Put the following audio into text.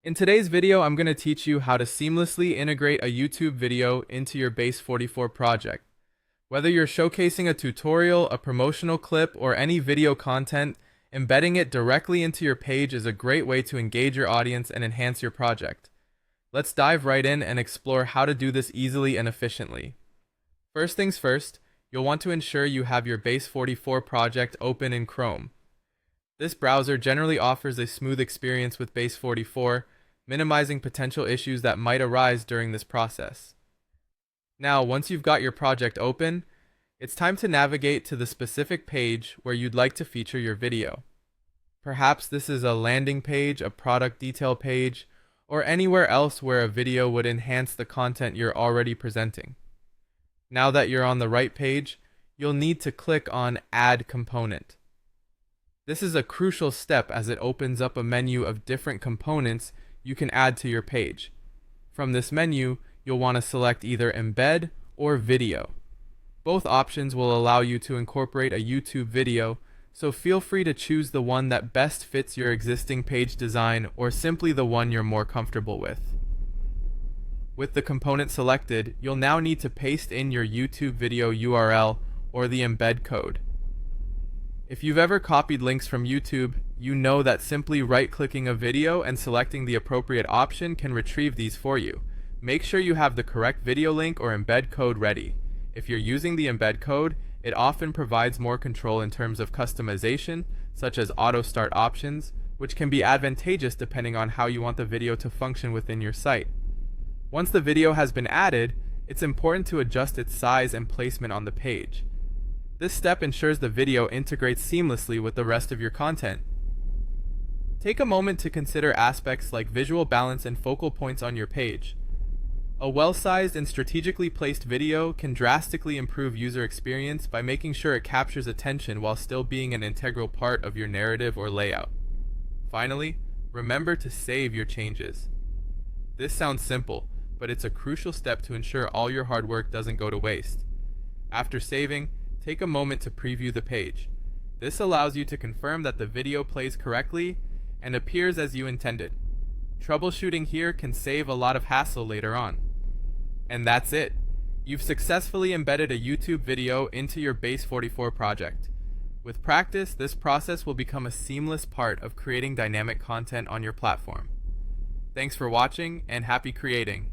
In today's video, I'm going to teach you how to seamlessly integrate a YouTube video into your Base44 project. Whether you're showcasing a tutorial, a promotional clip, or any video content, embedding it directly into your page is a great way to engage your audience and enhance your project. Let's dive right in and explore how to do this easily and efficiently. First things first, you'll want to ensure you have your Base44 project open in Chrome. This browser generally offers a smooth experience with Base44, minimizing potential issues that might arise during this process. Now, once you've got your project open, it's time to navigate to the specific page where you'd like to feature your video. Perhaps this is a landing page, a product detail page, or anywhere else where a video would enhance the content you're already presenting. Now that you're on the right page, you'll need to click on Add Component. This is a crucial step as it opens up a menu of different components you can add to your page. From this menu, you'll want to select either Embed or Video. Both options will allow you to incorporate a YouTube video, so feel free to choose the one that best fits your existing page design or simply the one you're more comfortable with. With the component selected, you'll now need to paste in your YouTube video URL or the embed code. If you've ever copied links from YouTube, you know that simply right-clicking a video and selecting the appropriate option can retrieve these for you. Make sure you have the correct video link or embed code ready. If you're using the embed code, it often provides more control in terms of customization, such as auto start options, which can be advantageous depending on how you want the video to function within your site. Once the video has been added, it's important to adjust its size and placement on the page. This step ensures the video integrates seamlessly with the rest of your content. Take a moment to consider aspects like visual balance and focal points on your page. A well-sized and strategically placed video can drastically improve user experience by making sure it captures attention while still being an integral part of your narrative or layout. Finally, remember to save your changes. This sounds simple, but it's a crucial step to ensure all your hard work doesn't go to waste. After saving, take a moment to preview the page. This allows you to confirm that the video plays correctly and appears as you intended. Troubleshooting here can save a lot of hassle later on. And that's it. You've successfully embedded a YouTube video into your Base44 project. With practice, this process will become a seamless part of creating dynamic content on your platform. Thanks for watching and happy creating.